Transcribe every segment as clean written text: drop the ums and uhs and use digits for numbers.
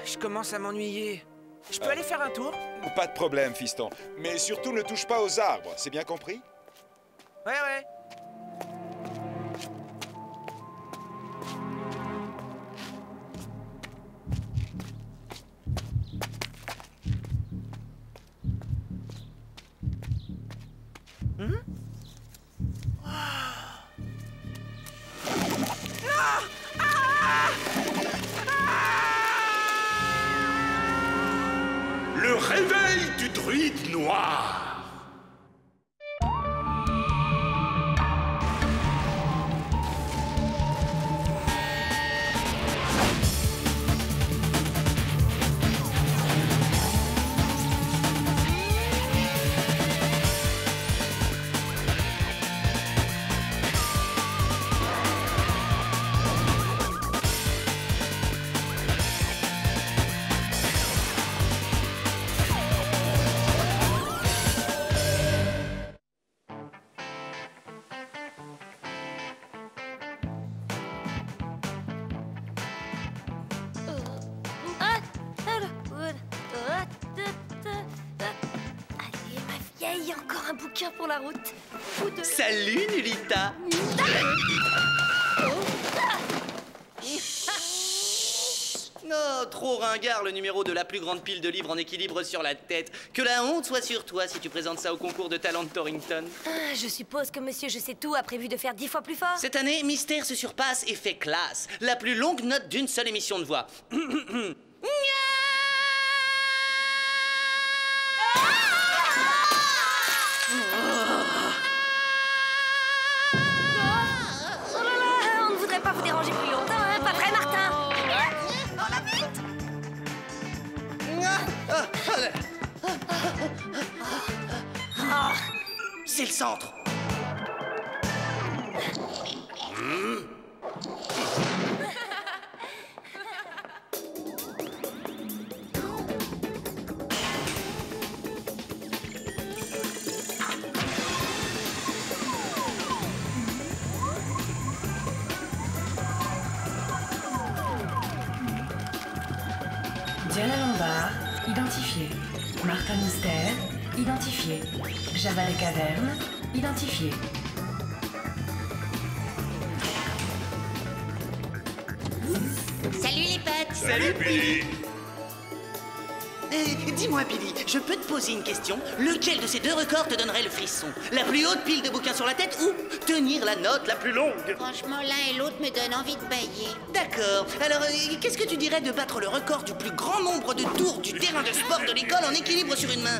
Je commence à m'ennuyer. Je peux aller faire un tour? Pas de problème, fiston. Mais surtout, ne touche pas aux arbres, c'est bien compris? Ouais, ouais. Le réveil du druide noir. Allez, ma vieille, encore un bouquin pour la route. Ou deux. Salut, Nulita. Oh, trop ringard le numéro de la plus grande pile de livres en équilibre sur la tête. Que la honte soit sur toi si tu présentes ça au concours de talent de Torrington. Ah, je suppose que Monsieur Je sais tout a prévu de faire 10 fois plus fort. Cette année, Mystère se surpasse et fait classe. La plus longue note d'une seule émission de voix. Oh là là, on ne voudrait pas vous déranger plus longtemps, hein, pas vrai, Martin? C'est le centre. Diana Lombard, identifié. Martin Mystère, identifié. Java les Cavernes, identifié. Salut les potes. Salut, Billy. Dis-moi, Billy, je peux te poser une question? Lequel de ces deux records te donnerait le frisson? La plus haute pile de bouquins sur la tête ou tenir la note la plus longue? Franchement, l'un et l'autre me donnent envie de bailler. D'accord. Alors, qu'est-ce que tu dirais de battre le record du plus grand nombre de tours du terrain de sport de l'école en équilibre sur une main?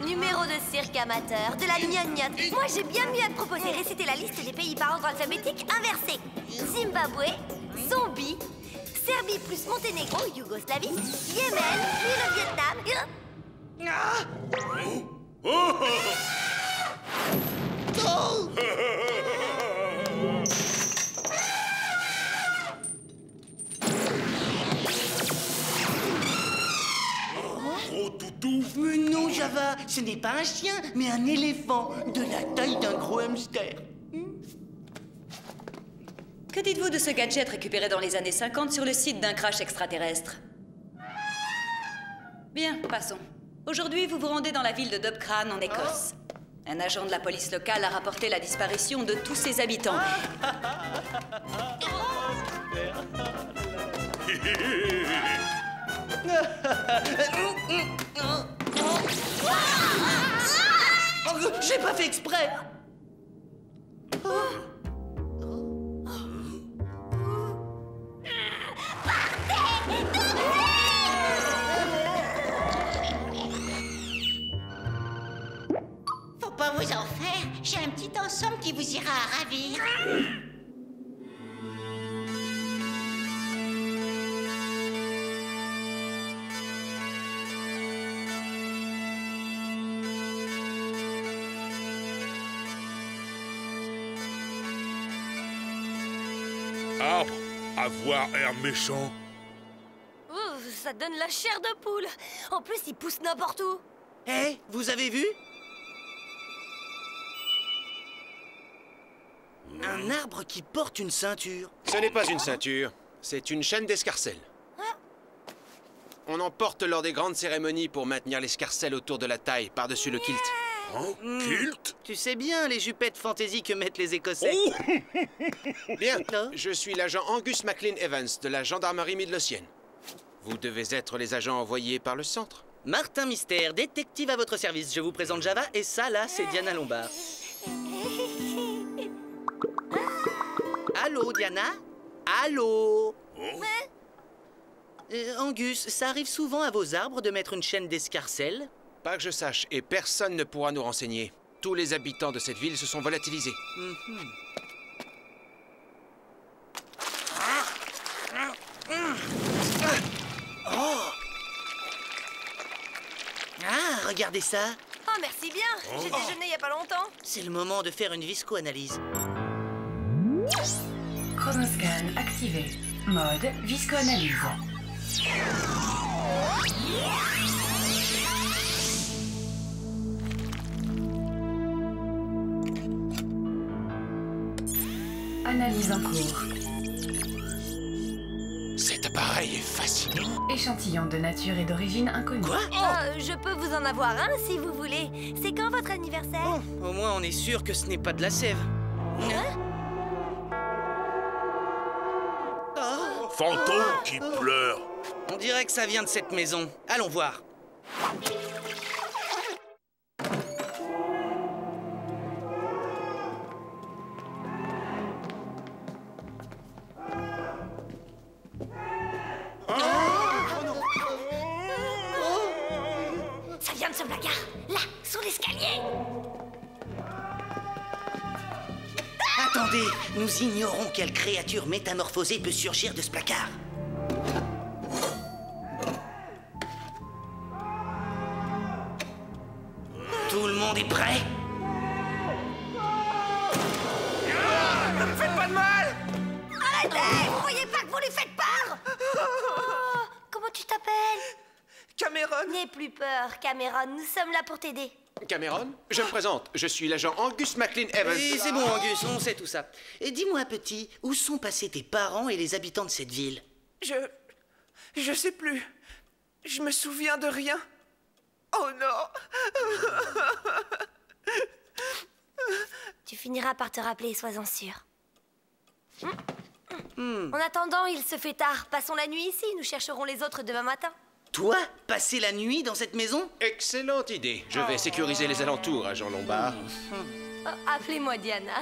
Numéro de cirque amateur, de la gnognotte. Moi, j'ai bien mieux à te proposer. Réciter la liste des pays par ordre alphabétique inversé. Zimbabwe, Zombie, Serbie plus Monténégro, Yougoslavie, Yémen, puis le Vietnam. Gros toutou. Mais non, Java, ce n'est pas un chien, mais un éléphant, de la taille d'un gros hamster. Que dites-vous de ce gadget récupéré dans les années 50 sur le site d'un crash extraterrestre? Bien, passons. Aujourd'hui, vous vous rendez dans la ville de Dobcran, en Écosse. Un agent de la police locale a rapporté la disparition de tous ses habitants. Oh, j'ai pas fait exprès. Faut pas vous en faire. J'ai un petit ensemble qui vous ira à ravir. Arbre, avoir air méchant. Ça donne la chair de poule. En plus, il pousse n'importe où. Eh, vous avez vu? Un arbre qui porte une ceinture. Ce n'est pas une ceinture, c'est une chaîne d'escarcelles. On en porte lors des grandes cérémonies pour maintenir l'escarcelle autour de la taille, par-dessus le kilt. Oh, kilt? Tu sais bien les jupettes fantaisie que mettent les Écossais. Oh. Bien, Non. je suis l'agent Angus MacLean Evans de la gendarmerie midlothienne. Vous devez être les agents envoyés par le centre. Martin Mystère, détective à votre service. Je vous présente Java et ça, là, c'est Diana Lombard. Allô, Diana? Allô? Angus, ça arrive souvent à vos arbres de mettre une chaîne d'escarcelle? Pas que je sache, et personne ne pourra nous renseigner. Tous les habitants de cette ville se sont volatilisés. Ah, regardez ça. Oh, merci bien. J'ai déjeuné il y a pas longtemps. C'est le moment de faire une visco-analyse. Chronoscan activé. Mode visco-analyse. Analyse en cours. Cet appareil est fascinant. Échantillon de nature et d'origine inconnue. Quoi? Je peux vous en avoir un si vous voulez. C'est quand votre anniversaire? Au moins, on est sûr que ce n'est pas de la sève. Fantôme qui pleure. On dirait que ça vient de cette maison. Allons voir. Ça vient de ce placard. Là, sous l'escalier. Attendez, nous ignorons quelle créature métamorphosée peut surgir de ce placard. Tout le monde est prêt? Ne me faites pas de mal! Arrêtez! Vous voyez pas que vous lui faites peur? Oh, comment tu t'appelles? Cameron! N'aie plus peur, Cameron. Nous sommes là pour t'aider. Cameron, je me présente. Je suis l'agent Angus MacLean Evans. Et c'est bon, Angus, on sait tout ça. Et dis-moi, petit, où sont passés tes parents et les habitants de cette ville? Je sais plus. Je me souviens de rien. Oh non! Tu finiras par te rappeler, sois-en sûr. En attendant, il se fait tard. Passons la nuit ici. Nous chercherons les autres demain matin. Toi, passer la nuit dans cette maison? Excellente idée. Je vais sécuriser les alentours, agent Lombard. Oh, appelez-moi Diana.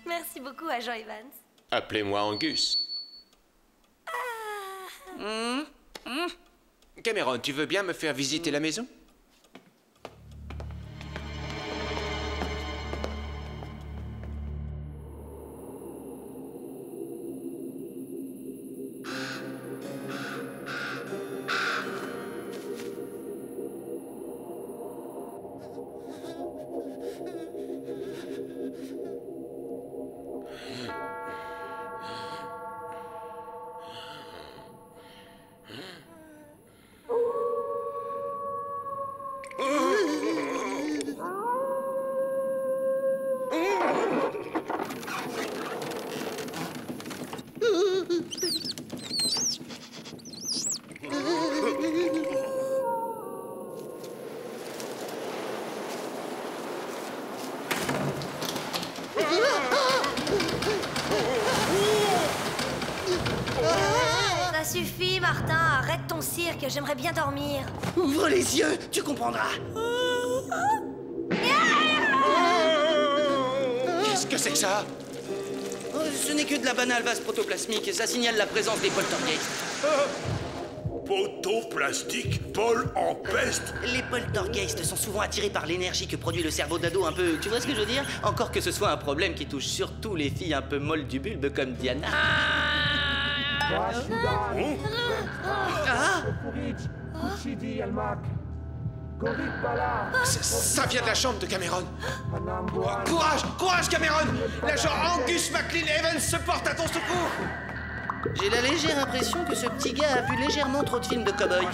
Merci beaucoup, agent Evans. Appelez-moi Angus. Cameron, tu veux bien me faire visiter la maison? Ça suffit, Martin. Arrête ton cirque. J'aimerais bien dormir. Ouvre les yeux, tu comprendras. Qu'est-ce que c'est que ça? Oh, ce n'est que de la banale vase protoplasmique et ça signale la présence des poltergeists. Poteau plastique, Paul en peste. Les poltergeists sont souvent attirés par l'énergie que produit le cerveau d'ado un peu... Tu vois ce que je veux dire? Encore que ce soit un problème qui touche surtout les filles un peu molles du bulbe comme Diana. Ça vient de la chambre de Cameron. Courage, courage, Cameron! L'agent Angus MacLean Evans se porte à ton secours. J'ai la légère impression que ce petit gars a vu légèrement trop de films de cow-boy.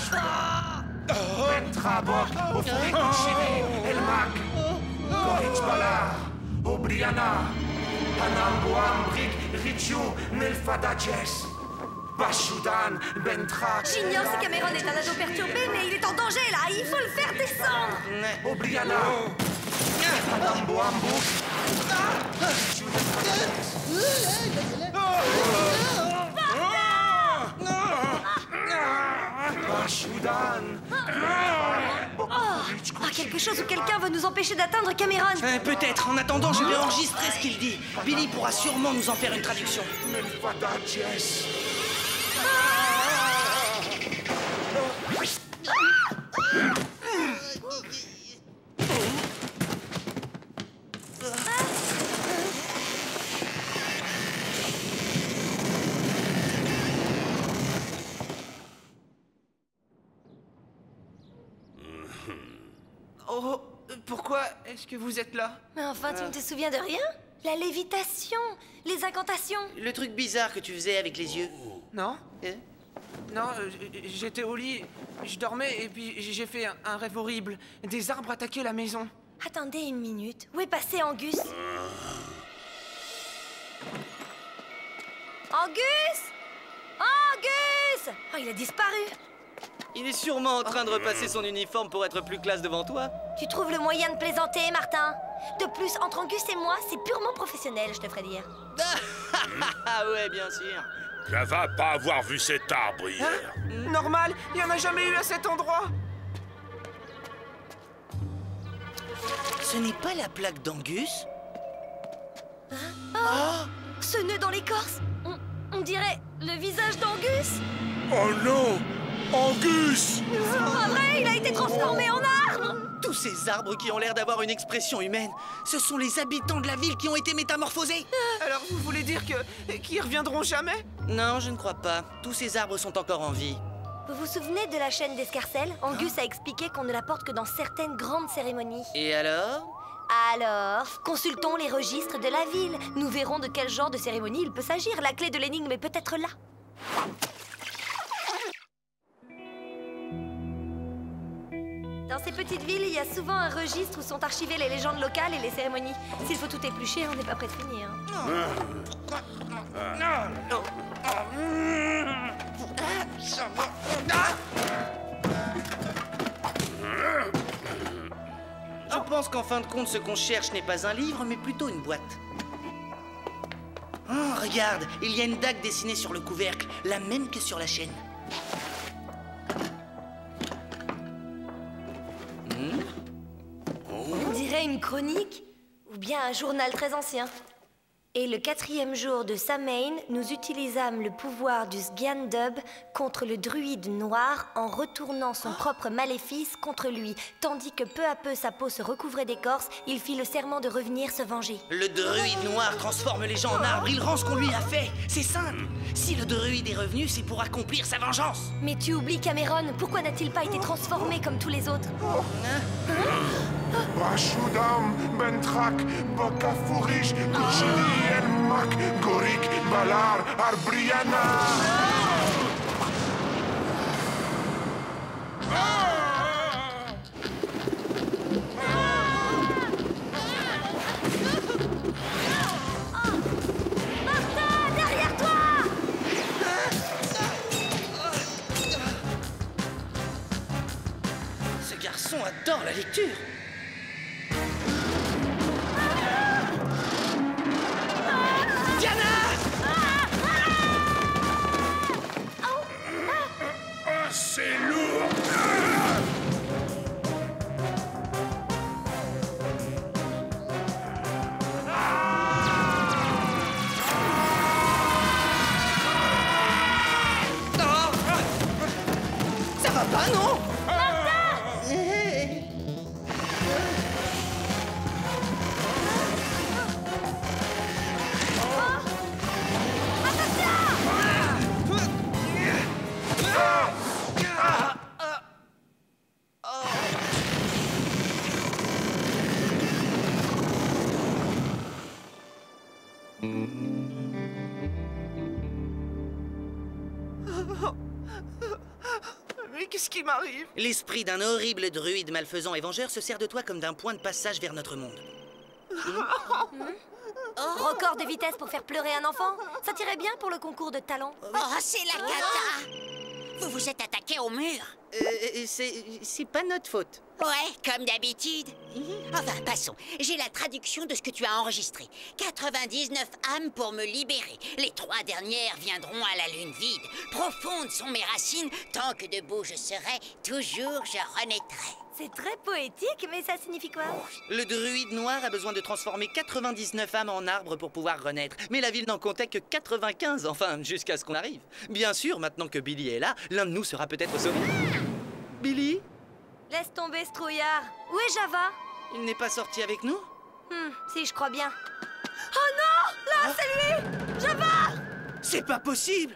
Bashudan, Bentrak, J'ignore si Cameron est un ado perturbé, mais il est en danger là. Il faut le faire descendre. Obriana, Adambo Ambo, Bashudan. Quelque chose ou quelqu'un veut nous empêcher d'atteindre Cameron. Peut-être. En attendant, je vais enregistrer ce qu'il dit. Billy pourra sûrement nous en faire une traduction. Oh, pourquoi est-ce que vous êtes là? Mais enfin, tu ne te souviens de rien? La lévitation, les incantations. Le truc bizarre que tu faisais avec les yeux. Non? Hein? Non, j'étais au lit, je dormais et puis j'ai fait un rêve horrible. Des arbres attaquaient la maison. Attendez une minute. Où est passé Angus? Angus! Angus! Oh, il a disparu. Il est sûrement en train de repasser son uniforme pour être plus classe devant toi. Tu trouves le moyen de plaisanter, Martin? De plus, entre Angus et moi, c'est purement professionnel, je te ferai dire. Ah ouais, bien sûr. Ça va pas avoir vu cet arbre hier. Normal, il n'y en a jamais eu à cet endroit. Ce n'est pas la plaque d'Angus? Ce nœud dans l'écorce, on dirait le visage d'Angus. Oh non! Angus! Pas vrai, il a été transformé en arbre. Tous ces arbres qui ont l'air d'avoir une expression humaine, ce sont les habitants de la ville qui ont été métamorphosés. Alors vous voulez dire qu'ils reviendront jamais? Non, je ne crois pas. Tous ces arbres sont encore en vie. Vous vous souvenez de la chaîne d'escarcelles? Angus a expliqué qu'on ne la porte que dans certaines grandes cérémonies. Et alors? Alors, consultons les registres de la ville. Nous verrons de quel genre de cérémonie il peut s'agir. La clé de l'énigme est peut-être là. Dans ces petites villes, il y a souvent un registre où sont archivées les légendes locales et les cérémonies. S'il faut tout éplucher, on n'est pas prêt de finir. Je pense qu'en fin de compte, ce qu'on cherche n'est pas un livre, mais plutôt une boîte. Oh, regarde, il y a une dague dessinée sur le couvercle, la même que sur la chaîne. On dirait une chronique ou bien un journal très ancien. Et le 4e jour de Samhain, nous utilisâmes le pouvoir du Sgandub contre le druide noir en retournant son propre maléfice contre lui. Tandis que peu à peu sa peau se recouvrait d'écorce, il fit le serment de revenir se venger. Le druide noir transforme les gens en arbres, il rend ce qu'on lui a fait. C'est simple. Si le druide est revenu, c'est pour accomplir sa vengeance. Mais tu oublies Cameron, pourquoi n'a-t-il pas été transformé comme tous les autres? Bashudam, Bentrak, Bokafurish, Kuchili, Elmak, Gorik, Balar, Arbriana. Martin, derrière toi! Ce garçon adore la lecture. C'est lourd! Ça va pas, non? Mais qu'est-ce qui m'arrive? L'esprit d'un horrible druide malfaisant et vengeur se sert de toi comme d'un point de passage vers notre monde. Record de vitesse pour faire pleurer un enfant? Ça tirait bien pour le concours de talent. Oh, c'est la cata! Vous vous êtes attaqué au mur? C'est pas notre faute. Ouais, comme d'habitude. Enfin, passons. J'ai la traduction de ce que tu as enregistré. 99 âmes pour me libérer. Les 3 dernières viendront à la lune vide. Profondes sont mes racines. Tant que debout je serai, toujours je renaîtrai. C'est très poétique, mais ça signifie quoi? Le druide noir a besoin de transformer 99 âmes en arbres pour pouvoir renaître. Mais la ville n'en comptait que 95, enfin, jusqu'à ce qu'on arrive. Bien sûr, maintenant que Billy est là, l'un de nous sera peut-être sauvé. Billy? Laisse tomber ce trouillard. Où est Java? Il n'est pas sorti avec nous? Si, je crois bien. Oh non! Là, c'est lui! Java! C'est pas possible!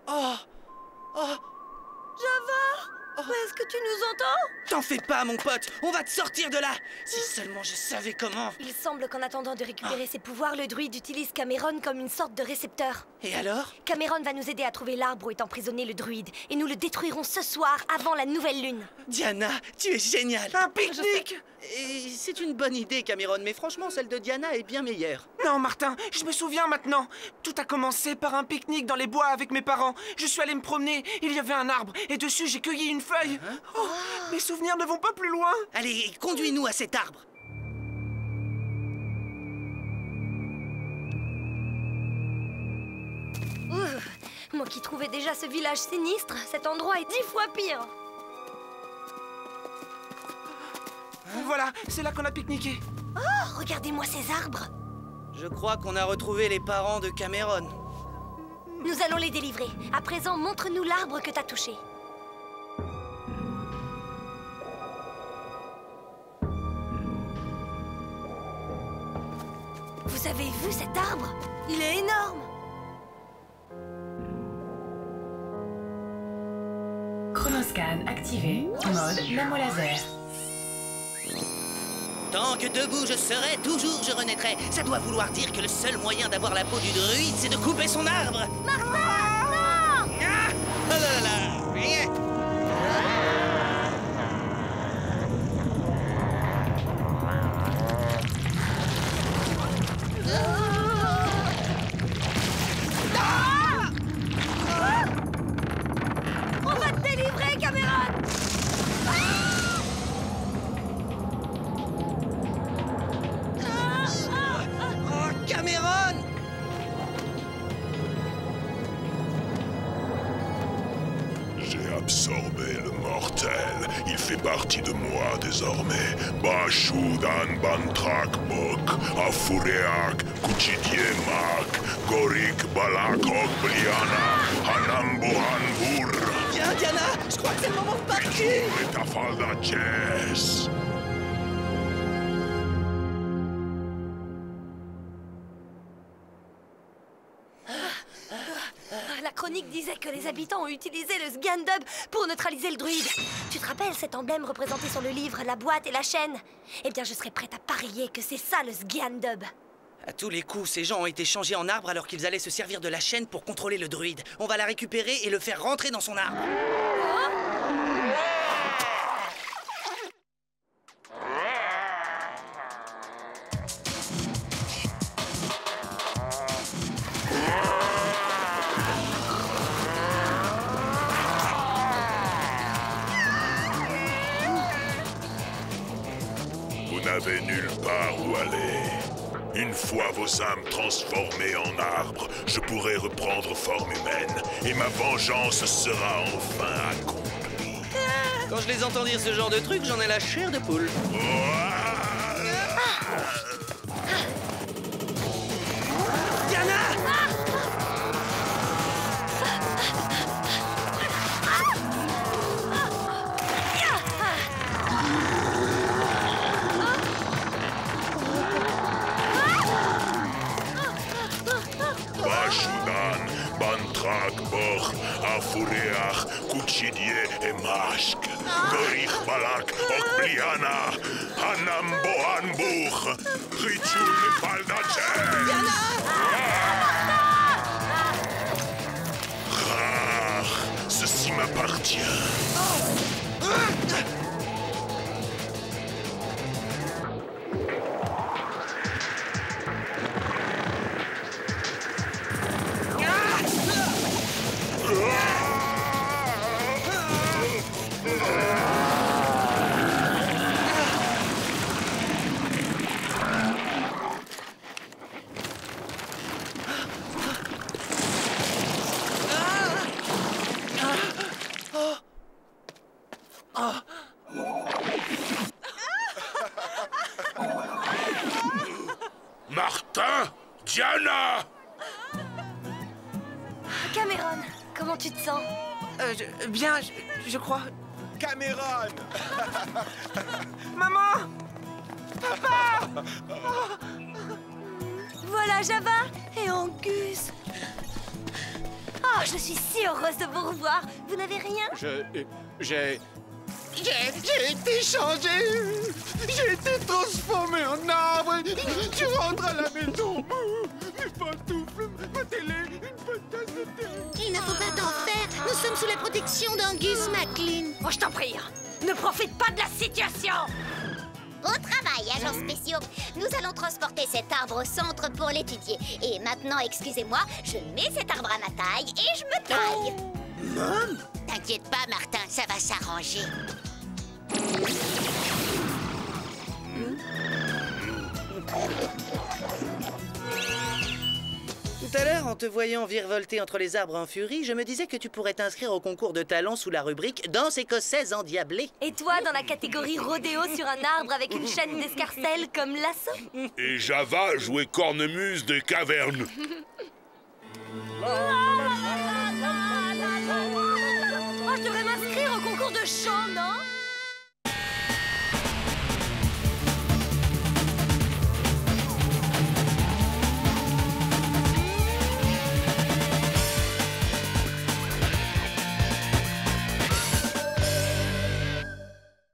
Oh! Oh! Java! Est-ce que tu nous entends? T'en fais pas, mon pote! On va te sortir de là! Si seulement je savais comment! Il semble qu'en attendant de récupérer ses pouvoirs, le druide utilise Cameron comme une sorte de récepteur. Et alors? Cameron va nous aider à trouver l'arbre où est emprisonné le druide. Et nous le détruirons ce soir, avant la nouvelle lune. Diana, tu es géniale! Un pique-nique! Et c'est une bonne idée, Cameron, mais franchement, celle de Diana est bien meilleure. Non, Martin, je me souviens maintenant. Tout a commencé par un pique-nique dans les bois avec mes parents. Je suis allé me promener, il y avait un arbre, et dessus j'ai cueilli une feuille. Oh, mes souvenirs ne vont pas plus loin. Allez, conduis-nous à cet arbre. Moi qui trouvais déjà ce village sinistre, cet endroit est 10 fois pire. Voilà, c'est là qu'on a pique-niqué. Oh, regardez-moi ces arbres. Je crois qu'on a retrouvé les parents de Cameron. Nous allons les délivrer. À présent, montre-nous l'arbre que t'as touché. Vous avez vu cet arbre? Il est énorme. Chronoscan activé. Mode lamo laser. Tant que debout je serai, toujours je renaîtrai. Ça doit vouloir dire que le seul moyen d'avoir la peau du druide, c'est de couper son arbre. Martin, non! Ah! Oh là là là! Rien. On va te délivrer, Cameron! Oh, Cameron! J'ai absorbé le mortel. Il fait partie de moi désormais. Bashudan Bantrak Bok, Afureak, Kuchidiemak, Gorik Balak Okbliana, Hanambohanbur. Viens, Diana! Je crois que c'est le moment de partir! Metafalda Chess. La chronique disait que les habitants ont utilisé le Sgandub pour neutraliser le druide. Tu te rappelles cet emblème représenté sur le livre, la boîte et la chaîne? Eh bien, je serais prête à parier que c'est ça, le Sgandub. À tous les coups, ces gens ont été changés en arbres alors qu'ils allaient se servir de la chaîne pour contrôler le druide. On va la récupérer et le faire rentrer dans son arbre. Vous n'avez nulle part où aller. Une fois vos âmes transformées en arbres, je pourrai reprendre forme humaine et ma vengeance sera enfin accomplie. Quand je les entends dire ce genre de truc, j'en ai la chair de poule. Diana! Bashudan, Bantrak, Bor, Afureach, Kuchidie et Mashk, Gorich Balak, Okbliana, Hanambohanbuch, Richul Paldache. Ceci m'appartient. Martin? Diana? Cameron, comment tu te sens? Bien, je crois. Cameron! Maman! Voilà Java et Angus. Oh, je suis si heureuse de vous revoir. Vous n'avez rien? J'ai été changé. J'ai été transformé en arbre. Je rentre à la maison. Mes pantoufles, ma télé, une bonne tasse de thé. Il ne faut pas t'en faire. Nous sommes sous la protection d'Angus MacLean. Oh, je t'en prie, ne profite pas de la situation. Au travail, agents spéciaux. Nous allons transporter cet arbre au centre pour l'étudier. Et maintenant, excusez-moi, je mets cet arbre à ma taille et je me taille. Mom? T'inquiète pas, Martin, ça va s'arranger. Tout à l'heure, en te voyant virevolter entre les arbres en furie, je me disais que tu pourrais t'inscrire au concours de talent sous la rubrique « Danse écossaise endiablée ». Et toi, dans la catégorie rodéo sur un arbre avec une chaîne d'escarcelles comme lasso? Et Java jouait cornemuse des cavernes.